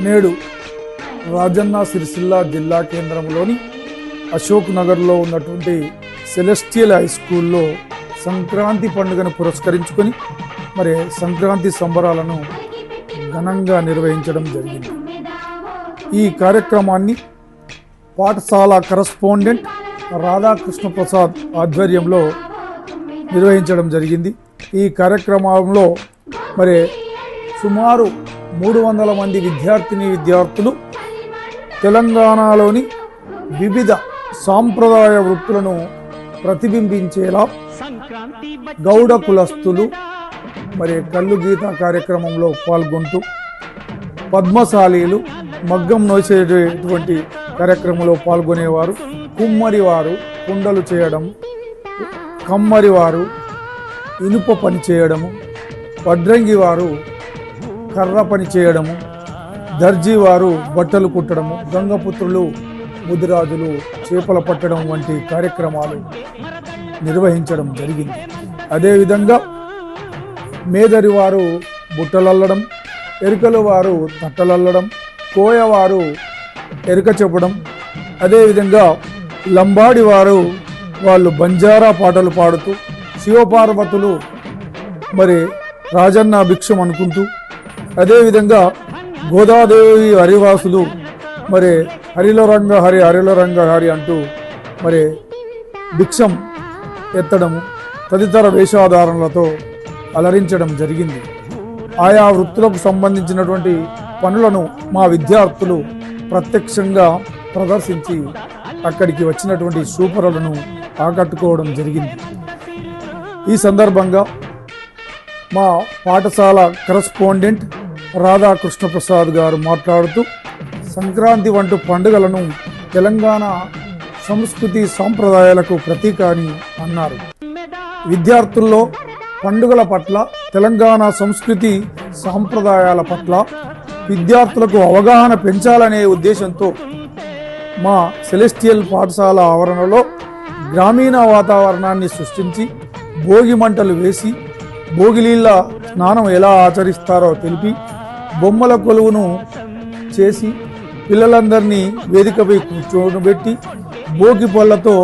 నేడు రాజన్న సిరిసిల్ల జిల్లా కేంద్రంలోని అశోక్ నగర్లో ఉన్నటువంటి సెలెస్టియల్ హై స్కూల్లో సంక్రాంతి పండుగను పురస్కరించుకొని మరి సంక్రాంతి సంబరాలను ఘనంగా నిర్వహించడం జరిగింది. ఈ కార్యక్రమాన్ని పాఠశాల కరస్పాండెంట్ రాధాకృష్ణ ప్రసాద్ ఆధ్వర్యంలో నిర్వహించడం జరిగింది. ఈ కార్యక్రమంలో మరి సుమారు 300 మంది విద్యార్థులు తెలంగాణలోని వివిధ సాంప్రదాయ వృత్తులను ప్రతిబింబించేలా గౌడ కులస్తులు మరి కళ్ళు గీత కార్యక్రమంలో పాల్గొంటూ పద్మశాలీలు మగ్గం నోసేటువంటి కార్యక్రమంలో పాల్గొనేవారు, కుమ్మరి వారు కుండలు చేయడం, కమ్మరి వారు ఇనుప పని చేయడము, వడ్రంగి వారు కర్ర పని చేయడము, దర్జీ వారు బట్టలు కుట్టడము, గంగపుత్రులు ముదిరాజులు చేపల పట్టడం వంటి కార్యక్రమాలు నిర్వహించడం జరిగింది. అదేవిధంగా మేదరి వారు బుట్టలల్లడం, ఎరుకలు వారు తట్టలల్లడం, కోయవారు ఎరుక చెప్పడం, అదేవిధంగా లంబాడి వారు వాళ్ళు బంజారా పాటలు పాడుతూ, శివపార్వతులు మరి రాజన్న భిక్షం అనుకుంటూ, అదేవిధంగా గోదాదేవి హరివాసులు మరి హరిలో రంగ హరి హరిలో రంగ హరి అంటూ మరి భిక్షం ఎత్తడము తదితర వేషాధారణలతో అలరించడం జరిగింది. ఆయా వృత్తులకు సంబంధించినటువంటి పనులను మా విద్యార్థులు ప్రత్యక్షంగా ప్రదర్శించి అక్కడికి వచ్చినటువంటి సూపరులను ఆకట్టుకోవడం జరిగింది. ఈ సందర్భంగా మా పాఠశాల కరస్పాండెంట్ రాధాకృష్ణ ప్రసాద్ గారు మాట్లాడుతూ సంక్రాంతి వంటి పండుగలను తెలంగాణ సంస్కృతి సాంప్రదాయాలకు ప్రతీక అని అన్నారు. విద్యార్థుల్లో పండుగల పట్ల, తెలంగాణ సంస్కృతి సాంప్రదాయాల పట్ల విద్యార్థులకు అవగాహన పెంచాలనే ఉద్దేశంతో మా సెలెస్టియల్ పాఠశాల ఆవరణలో గ్రామీణ వాతావరణాన్ని సృష్టించి భోగి మంటలు వేసి భోగిలీళ్ళ స్నానం ఎలా ఆచరిస్తారో తెలిపి బొమ్మల కొలువును చేసి పిల్లలందరినీ వేదికపై కూర్చోబెట్టి భోగి పళ్ళతో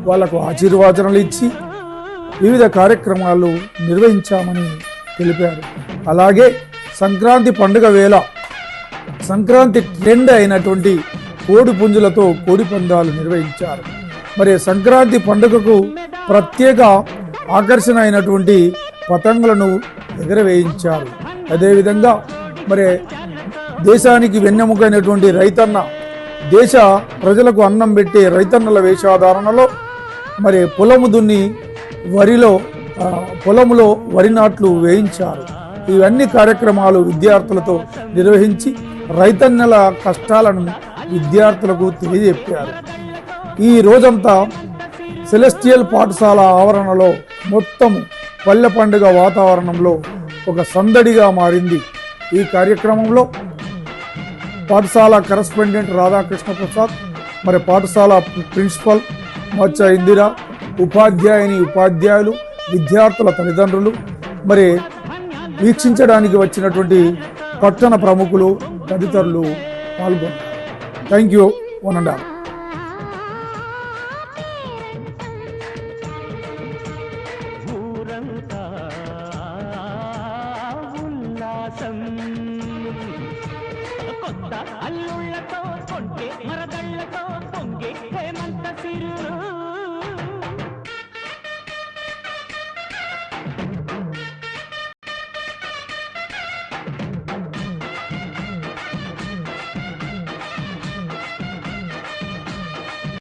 వాళ్లకు ఆశీర్వాచనలు ఇచ్చి వివిధ కార్యక్రమాలు నిర్వహించామని తెలిపారు. అలాగే సంక్రాంతి పండుగ వేళ సంక్రాంతి ట్రెండ్ అయినటువంటి కోడి పుంజులతో కోడి పందాలు నిర్వహించారు. మరి సంక్రాంతి పండుగకు ప్రత్యేక ఆకర్షణ అయినటువంటి పతంగులను ఎగరవేయించారు. అదేవిధంగా మరి దేశానికి వెన్నెముకైనటువంటి రైతన్న, దేశ ప్రజలకు అన్నం పెట్టే రైతన్నల వేషాధారణలో మరి పొలము దున్ని పొలములో వరి నాట్లు వేయించారు. ఇవన్నీ కార్యక్రమాలు విద్యార్థులతో నిర్వహించి రైతన్నల కష్టాలను విద్యార్థులకు తెలియజెప్పారు. ఈ రోజంతా సెలెస్టియల్ పాఠశాల ఆవరణలో మొత్తం పల్లె పండుగ వాతావరణంలో ఒక సందడిగా మారింది. ఈ కార్యక్రమంలో పాఠశాల కరస్పాండెంట్ రాధాకృష్ణ ప్రసాద్, మరి పాఠశాల ప్రిన్సిపల్ మచ్చ ఇందిరా, ఉపాధ్యాయులు, విద్యార్థుల తల్లిదండ్రులు, మరి వీక్షించడానికి వచ్చినటువంటి పట్టణ ప్రముఖులు తదితరులు పాల్గొన్నారు. Thank you one and all. కొత్త అల్లుళ్ళతో కొంటే